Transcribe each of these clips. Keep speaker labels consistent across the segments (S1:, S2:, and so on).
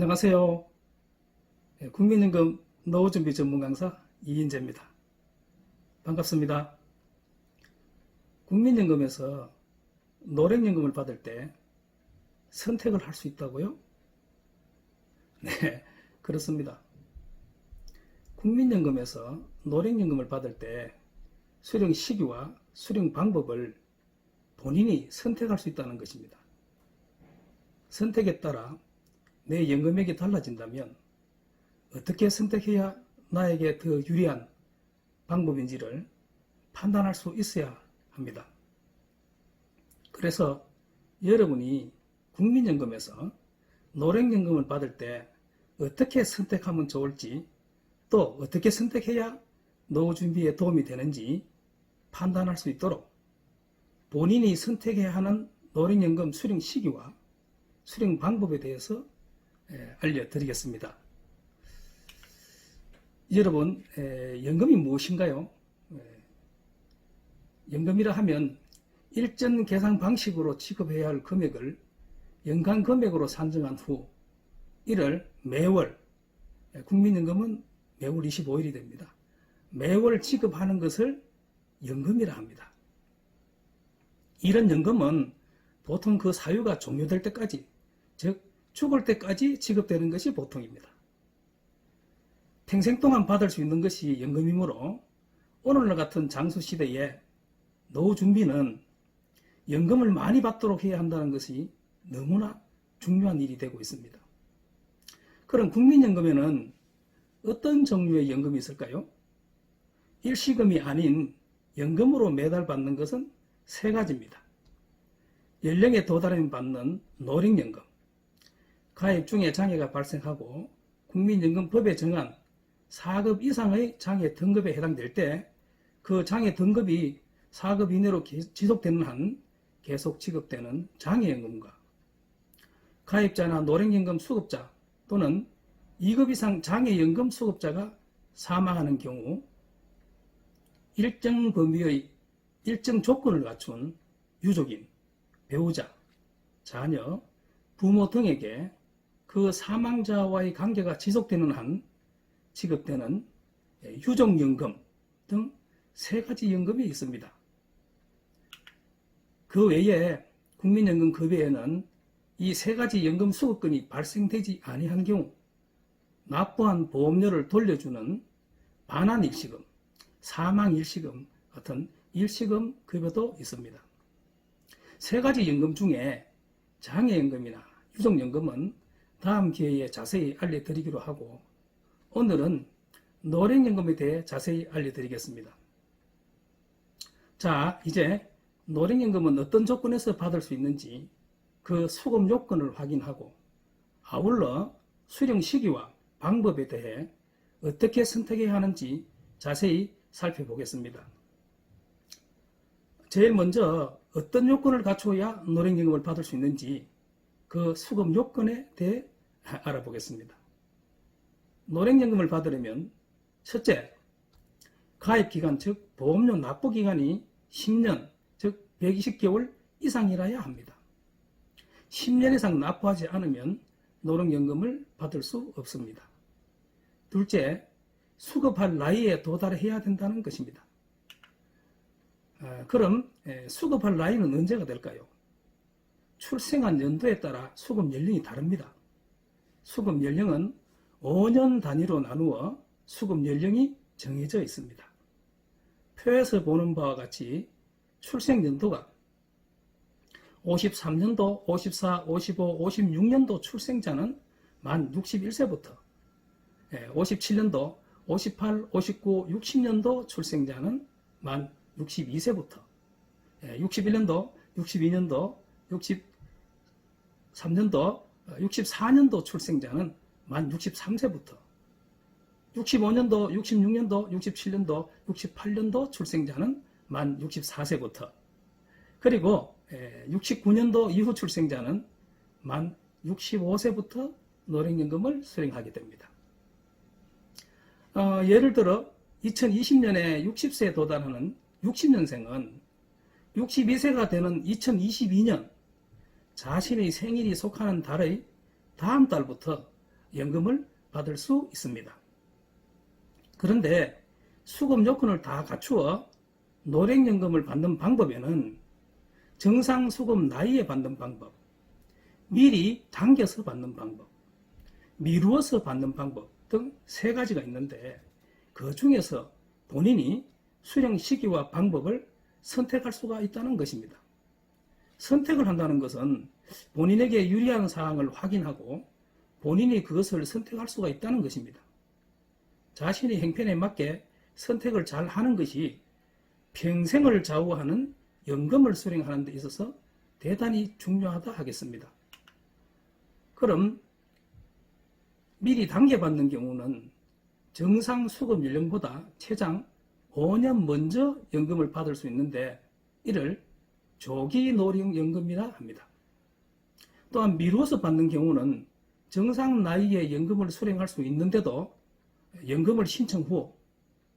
S1: 안녕하세요. 국민연금 노후준비 전문 강사 이인재입니다. 반갑습니다. 국민연금에서 노령연금을 받을 때 선택을 할 수 있다고요? 네, 그렇습니다. 국민연금에서 노령연금을 받을 때 수령 시기와 수령 방법을 본인이 선택할 수 있다는 것입니다. 선택에 따라 내 연금액이 달라진다면 어떻게 선택해야 나에게 더 유리한 방법인지를 판단할 수 있어야 합니다. 그래서 여러분이 국민연금에서 노령연금을 받을 때 어떻게 선택하면 좋을지, 또 어떻게 선택해야 노후 준비에 도움이 되는지 판단할 수 있도록 본인이 선택해야 하는 노령연금 수령 시기와 수령 방법에 대해서 알려드리겠습니다. 여러분, 연금이 무엇인가요? 연금이라 하면 일정 계산 방식으로 지급해야 할 금액을 연간 금액으로 산정한 후 이를 매월, 국민연금은 매월 25일이 됩니다. 매월 지급하는 것을 연금이라 합니다. 이런 연금은 보통 그 사유가 종료될 때까지, 즉 죽을 때까지 지급되는 것이 보통입니다. 평생 동안 받을 수 있는 것이 연금이므로 오늘날 같은 장수시대에 노후 준비는 연금을 많이 받도록 해야 한다는 것이 너무나 중요한 일이 되고 있습니다. 그럼 국민연금에는 어떤 종류의 연금이 있을까요? 일시금이 아닌 연금으로 매달 받는 것은 세 가지입니다. 연령에 도달하면 받는 노령연금, 가입 중에 장애가 발생하고 국민연금법에 정한 4급 이상의 장애 등급에 해당될 때 그 장애 등급이 4급 이내로 지속되는 한 계속 지급되는 장애연금과 가입자나 노령연금 수급자 또는 2급 이상 장애연금 수급자가 사망하는 경우 일정 범위의 일정 조건을 갖춘 유족인, 배우자, 자녀, 부모 등에게 그 사망자와의 관계가 지속되는 한 지급되는 유족연금 등 세 가지 연금이 있습니다. 그 외에 국민연금 그 외에는 이 세 가지 연금 수급권이 발생되지 아니한 경우 납부한 보험료를 돌려주는 반환일시금, 사망일시금 같은 일시금 급여도 있습니다. 세 가지 연금 중에 장애연금이나 유족연금은 다음 기회에 자세히 알려드리기로 하고 오늘은 노령연금에 대해 자세히 알려드리겠습니다. 자, 이제 노령연금은 어떤 조건에서 받을 수 있는지 그 수급 요건을 확인하고 아울러 수령 시기와 방법에 대해 어떻게 선택해야 하는지 자세히 살펴보겠습니다. 제일 먼저 어떤 요건을 갖추어야 노령연금을 받을 수 있는지 그 수급 요건에 대해 알아보겠습니다. 노령연금을 받으려면 첫째, 가입기간 즉 보험료 납부기간이 10년 즉 120개월 이상이라야 합니다. 10년 이상 납부하지 않으면 노령연금을 받을 수 없습니다. 둘째, 수급할 나이에 도달해야 된다는 것입니다. 그럼 수급할 나이는 언제가 될까요? 출생한 연도에 따라 수급 연령이 다릅니다. 수급 연령은 5년 단위로 나누어 수급 연령이 정해져 있습니다. 표에서 보는 바와 같이 출생 연도가 53년도, 54, 55, 56년도 출생자는 만 61세부터 57년도, 58, 59, 60년도 출생자는 만 62세부터 61년도, 62년도, 63년도, 64년도 출생자는 만 63세부터 65년도, 66년도, 67년도, 68년도 출생자는 만 64세부터 그리고 69년도 이후 출생자는 만 65세부터 노령연금을 수령하게 됩니다. 예를 들어 2020년에 60세에 도달하는 60년생은 62세가 되는 2022년 자신의 생일이 속하는 달의 다음 달부터 연금을 받을 수 있습니다. 그런데 수급 요건을 다 갖추어 노령연금을 받는 방법에는 정상 수급 나이에 받는 방법, 미리 당겨서 받는 방법, 미루어서 받는 방법 등 3가지가 있는데 그 중에서 본인이 수령 시기와 방법을 선택할 수가 있다는 것입니다. 선택을 한다는 것은 본인에게 유리한 사항을 확인하고 본인이 그것을 선택할 수가 있다는 것입니다. 자신의 형편에 맞게 선택을 잘 하는 것이 평생을 좌우하는 연금을 수령하는 데 있어서 대단히 중요하다 하겠습니다. 그럼 미리 당겨받는 경우는 정상 수급 연령보다 최장 5년 먼저 연금을 받을 수 있는데 이를 조기 노령연금이라 합니다. 또한 미루어서 받는 경우는 정상 나이에 연금을 수령할 수 있는데도 연금을 신청 후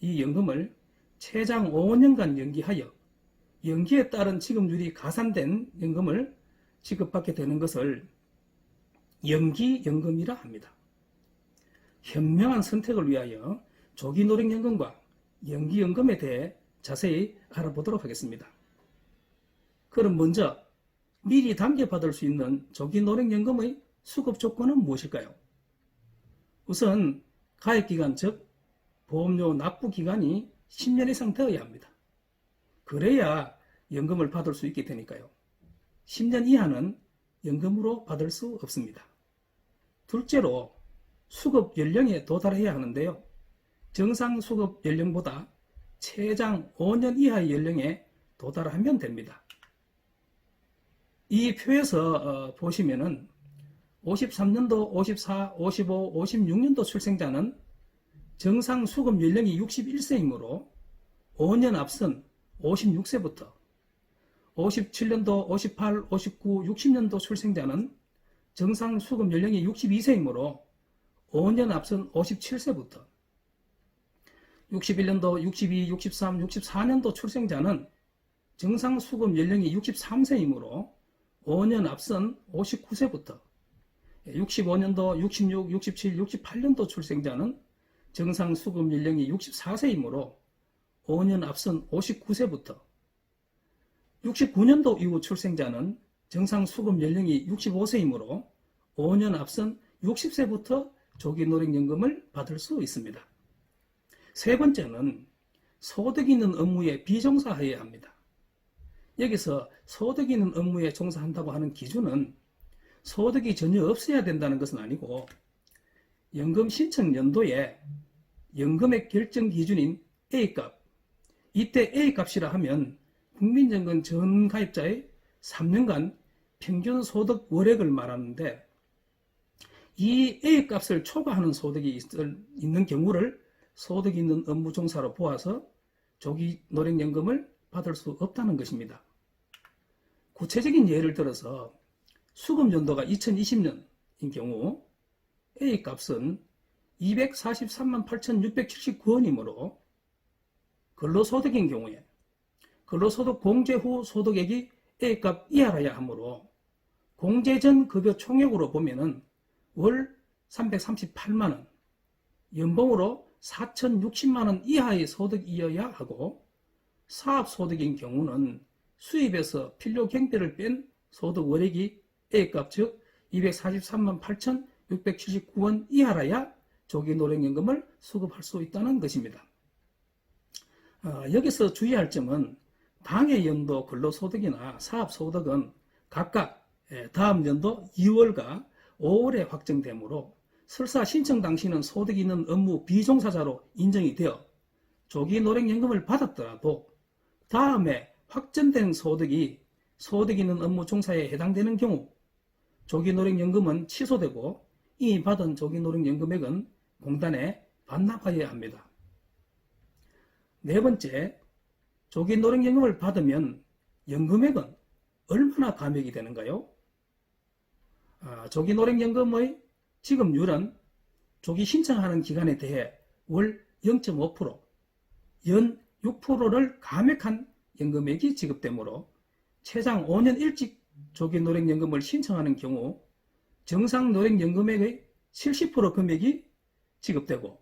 S1: 이 연금을 최장 5년간 연기하여 연기에 따른 지급률이 가산된 연금을 지급받게 되는 것을 연기연금이라 합니다. 현명한 선택을 위하여 조기노령연금과 연기연금에 대해 자세히 알아보도록 하겠습니다. 그럼 먼저 미리 당겨받을 수 있는 조기노령연금의 수급 조건은 무엇일까요? 우선 가입기간 즉 보험료 납부기간이 10년 이상 되어야 합니다. 그래야 연금을 받을 수 있게 되니까요. 10년 이하는 연금으로 받을 수 없습니다. 둘째로 수급 연령에 도달해야 하는데요. 정상 수급 연령보다 최장 5년 이하의 연령에 도달하면 됩니다. 이 표에서 보시면은 53년도, 54, 55, 56년도 출생자는 정상 수급 연령이 61세이므로 5년 앞선 56세부터 57년도, 58, 59, 60년도 출생자는 정상 수급 연령이 62세이므로 5년 앞선 57세부터 61년도, 62, 63, 64년도 출생자는 정상 수급 연령이 63세이므로 5년 앞선 59세부터 65년도, 66, 67, 68년도 출생자는 정상 수급 연령이 64세이므로 5년 앞선 59세부터 69년도 이후 출생자는 정상 수급 연령이 65세이므로 5년 앞선 60세부터 조기노령연금을 받을 수 있습니다. 세 번째는 소득 있는 업무에 비종사해야 합니다. 여기서 소득 있는 업무에 종사한다고 하는 기준은 소득이 전혀 없어야 된다는 것은 아니고 연금 신청 연도에 연금의 결정 기준인 A값, 이때 A값이라 하면 국민연금 전 가입자의 3년간 평균 소득 월액을 말하는데 이 A값을 초과하는 소득이 있는 경우를 소득 있는 업무 종사로 보아서 조기 노령연금을 받을 수 없다는 것입니다. 구체적인 예를 들어서 수급 연도가 2020년인 경우 A값은 243만 8,679원이므로 근로소득인 경우에 근로소득 공제 후 소득액이 A값 이하라야 하므로 공제 전 급여 총액으로 보면은 월 338만원, 연봉으로 4,060만원 이하의 소득이어야 하고 사업소득인 경우는 수입에서 필요 경비를 뺀 소득 월액이 A값 즉 243만 8,679원 이하라야 조기노령연금을 수급할 수 있다는 것입니다. 여기서 주의할 점은 당해 연도 근로소득이나 사업소득은 각각 다음 연도 2월과 5월에 확정되므로 설사 신청 당시는 소득이 있는 업무 비종사자로 인정이 되어 조기노령연금을 받았더라도 다음에 확정된 소득이 소득 있는 업무 종사에 해당되는 경우 조기노령연금은 취소되고 이미 받은 조기노령연금액은 공단에 반납하여야 합니다. 네 번째, 조기노령연금을 받으면 연금액은 얼마나 감액이 되는가요? 조기노령연금의 지급률은 조기 신청하는 기간에 대해 월 0.5%, 연 6%를 감액한 연금액이 지급되므로 최장 5년 일찍 조기노령연금을 신청하는 경우 정상 노령연금액의 70% 금액이 지급되고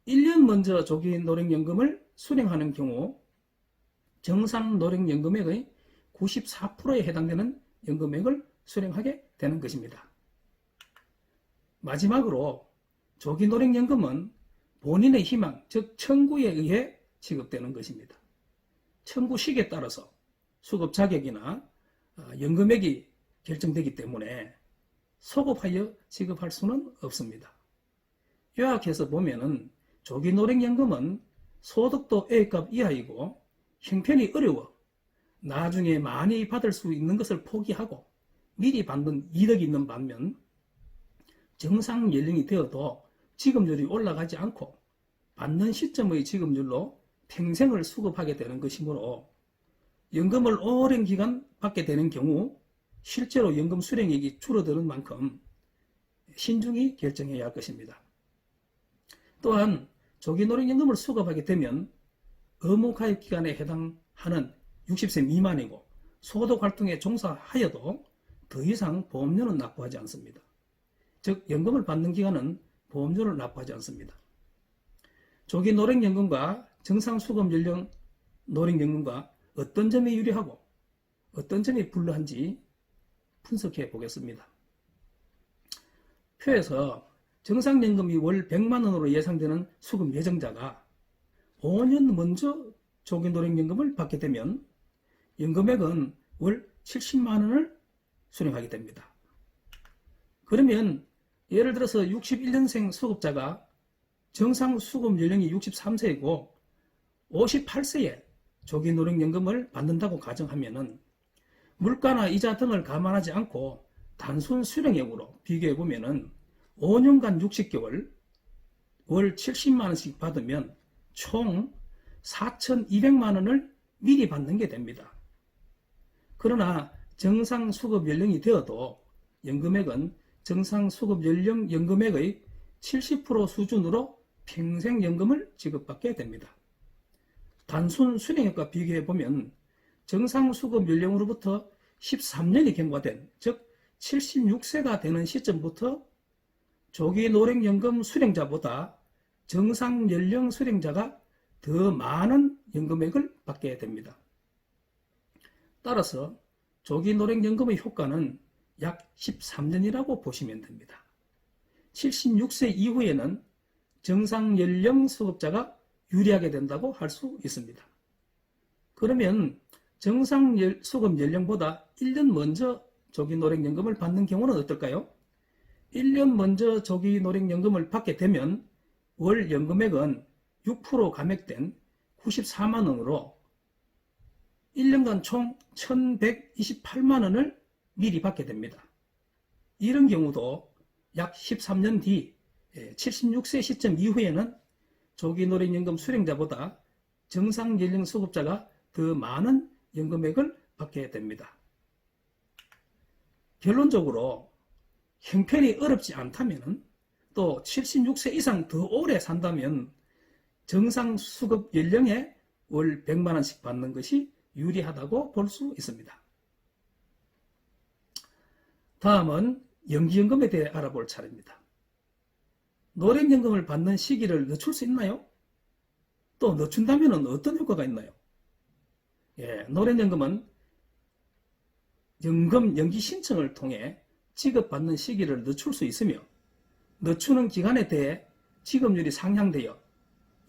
S1: 1년 먼저 조기 노령연금을 수령하는 경우 정상 노령연금액의 94%에 해당되는 연금액을 수령하게 되는 것입니다. 마지막으로 조기 노령연금은 본인의 희망, 즉 청구에 의해 지급되는 것입니다. 청구 시기에 따라서 수급 자격이나 연금액이 결정되기 때문에 소급하여 지급할 수는 없습니다. 요약해서 보면은 조기 노령연금은 소득도 A급 이하이고 형편이 어려워 나중에 많이 받을 수 있는 것을 포기하고 미리 받는 이득이 있는 반면 정상 연령이 되어도 지급률이 올라가지 않고 받는 시점의 지급률로 평생을 수급하게 되는 것이므로 연금을 오랜 기간 받게 되는 경우 실제로 연금 수령액이 줄어드는 만큼 신중히 결정해야 할 것입니다. 또한 조기 노령연금을 수급하게 되면 의무가입 기간에 해당하는 60세 미만이고 소득활동에 종사하여도 더 이상 보험료는 납부하지 않습니다. 즉 연금을 받는 기간은 보험료를 납부하지 않습니다. 조기 노령연금과 정상수급 연령 노령연금과 어떤 점이 유리하고 어떤 점이 불리한지 분석해 보겠습니다. 표에서 정상연금이 월 100만 원으로 예상되는 수급 예정자가 5년 먼저 조기 노령연금을 받게 되면 연금액은 월 70만 원을 수령하게 됩니다. 그러면 예를 들어서 61년생 수급자가 정상 수급 연령이 63세이고 58세에 조기 노령연금을 받는다고 가정하면은 물가나 이자 등을 감안하지 않고 단순 수령액으로 비교해 보면은 5년간 60개월 월 70만 원씩 받으면 총 4,200만 원을 미리 받는 게 됩니다. 그러나 정상 수급 연령이 되어도 연금액은 정상 수급 연령 연금액의 70% 수준으로 평생 연금을 지급받게 됩니다. 단순 수령액과 비교해 보면 정상 수급 연령으로부터 13년이 경과된, 즉 76세가 되는 시점부터 조기 노령연금 수령자보다 정상 연령 수령자가 더 많은 연금액을 받게 됩니다. 따라서 조기 노령연금의 효과는 약 13년이라고 보시면 됩니다. 76세 이후에는 정상 연령 수급자가 유리하게 된다고 할 수 있습니다. 그러면 정상 수급 연령보다 1년 먼저 조기 노령연금을 받는 경우는 어떨까요? 1년 먼저 조기 노령연금을 받게 되면 월 연금액은 6% 감액된 94만 원으로 1년간 총 1,128만 원을 미리 받게 됩니다. 이런 경우도 약 13년 뒤 76세 시점 이후에는 조기 노령연금 수령자보다 정상 연령 수급자가 더 많은 연금액을 받게 됩니다. 결론적으로 형편이 어렵지 않다면 또 76세 이상 더 오래 산다면 정상 수급 연령에 월 100만 원씩 받는 것이 유리하다고 볼 수 있습니다. 다음은 연기연금에 대해 알아볼 차례입니다. 노령연금을 받는 시기를 늦출 수 있나요? 또 늦춘다면 어떤 효과가 있나요? 노령연금은 연금 연기 신청을 통해 지급받는 시기를 늦출 수 있으며 늦추는 기간에 대해 지급률이 상향되어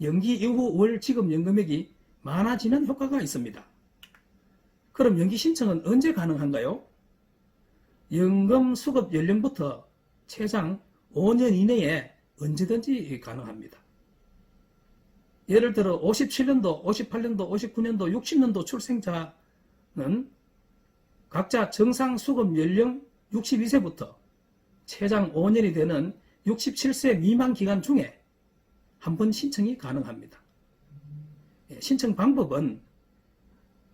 S1: 연기 이후 월 지급연금액이 많아지는 효과가 있습니다. 그럼 연기 신청은 언제 가능한가요? 연금 수급 연령부터 최장 5년 이내에 언제든지 가능합니다. 예를 들어 57년도, 58년도, 59년도, 60년도 출생자는 각자 정상 수급 연령 62세부터 최장 5년이 되는 67세 미만 기간 중에 한 번 신청이 가능합니다. 신청 방법은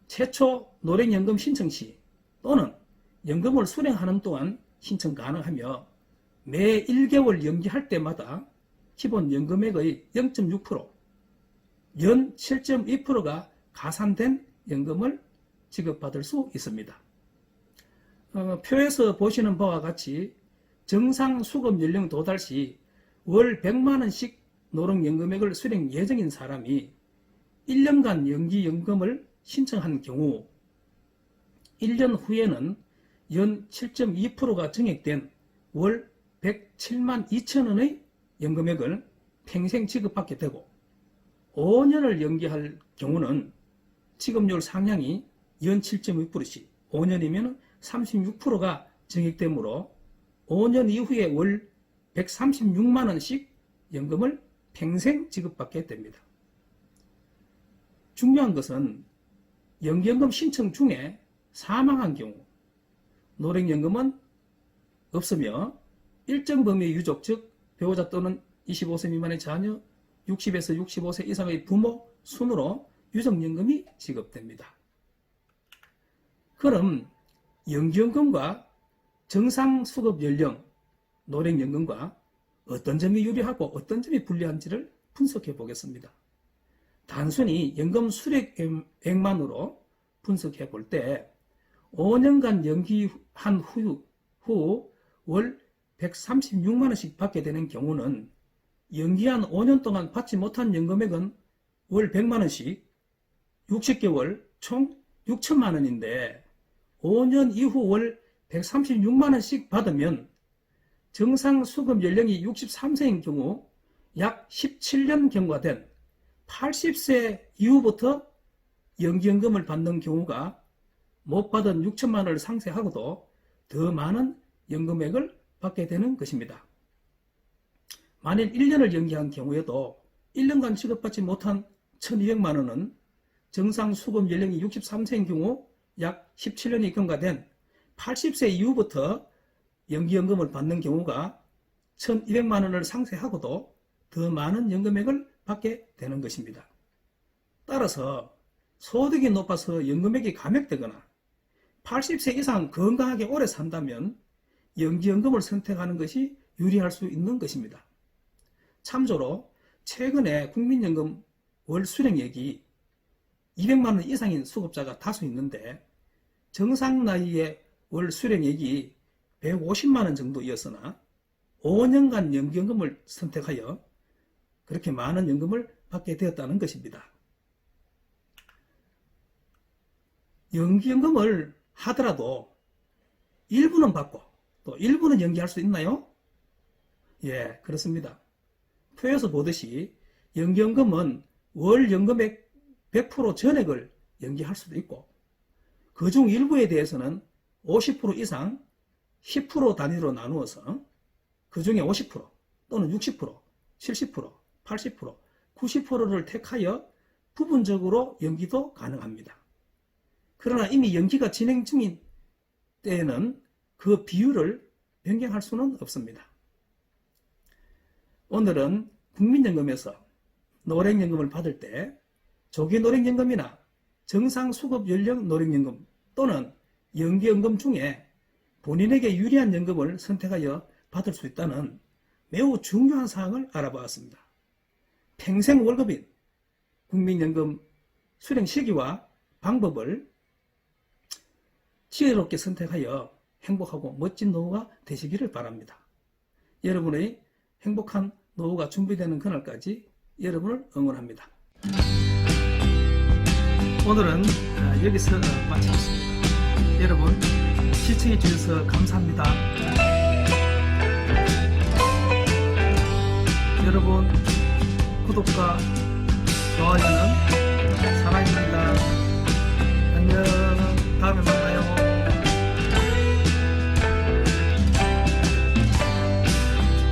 S1: 최초 노령연금 신청 시 또는 연금을 수령하는 동안 신청 가능하며 매 1개월 연기할 때마다 기본 연금액의 0.6%, 연 7.2%가 가산된 연금을 지급받을 수 있습니다. 표에서 보시는 바와 같이 정상 수급 연령 도달 시 월 100만원씩 노령연금액을 수령 예정인 사람이 1년간 연기연금을 신청한 경우 1년 후에는 연 7.2%가 증액된 월 107만 2천원의 연금액을 평생 지급받게 되고 5년을 연기할 경우는 지급률 상향이 연 7.2%씩 5년이면 36%가 증액되므로 5년 이후에 월 136만원씩 연금을 평생 지급받게 됩니다. 중요한 것은 연기연금 신청 중에 사망한 경우 노령연금은 없으며 일정 범위 유족 즉 배우자 또는 25세 미만의 자녀 60에서 65세 이상의 부모 순으로 유족연금이 지급됩니다. 그럼 연기연금과 정상수급연령 노령연금과 어떤 점이 유리하고 어떤 점이 불리한지를 분석해 보겠습니다. 단순히 연금 수령액만으로 분석해 볼 때 5년간 연기한 후 월 136만원씩 받게 되는 경우는 연기한 5년 동안 받지 못한 연금액은 월 100만원씩 60개월 총 6천만원인데 5년 이후 월 136만원씩 받으면 정상 수급 연령이 63세인 경우 약 17년 경과된 80세 이후부터 연기연금을 받는 경우가 못 받은 6천만 원을 상쇄하고도 더 많은 연금액을 받게 되는 것입니다. 만일 1년을 연기한 경우에도 1년간 지급받지 못한 1,200만 원은 정상 수급 연령이 63세인 경우 약 17년이 경과된 80세 이후부터 연기연금을 받는 경우가 1,200만 원을 상쇄하고도 더 많은 연금액을 받게 되는 것입니다. 따라서 소득이 높아서 연금액이 감액되거나 80세 이상 건강하게 오래 산다면 연기연금을 선택하는 것이 유리할 수 있는 것입니다. 참조로 최근에 국민연금 월 수령액이 200만 원 이상인 수급자가 다수 있는데 정상 나이의 월 수령액이 150만 원 정도였으나 5년간 연기연금을 선택하여 그렇게 많은 연금을 받게 되었다는 것입니다. 연기연금을 하더라도 일부는 받고 또 일부는 연기할 수 있나요? 예, 그렇습니다. 표에서 보듯이 연기연금은 월 연금액 100% 전액을 연기할 수도 있고 그중 일부에 대해서는 50% 이상 10% 단위로 나누어서 그 중에 50% 또는 60%, 70%, 80%, 90%를 택하여 부분적으로 연기도 가능합니다. 그러나 이미 연기가 진행 중인 때에는 그 비율을 변경할 수는 없습니다. 오늘은 국민연금에서 노령연금을 받을 때 조기노령연금이나 정상수급연령 노령연금 또는 연기연금 중에 본인에게 유리한 연금을 선택하여 받을 수 있다는 매우 중요한 사항을 알아보았습니다. 평생 월급인 국민연금 수령 시기와 방법을 지혜롭게 선택하여 행복하고 멋진 노후가 되시기를 바랍니다. 여러분의 행복한 노후가 준비되는 그날까지 여러분을 응원합니다. 오늘은 여기서 마치겠습니다. 여러분 시청해 주셔서 감사합니다. 여러분 구독과 좋아요는 사랑입니다. 안녕. 다음에 만나요.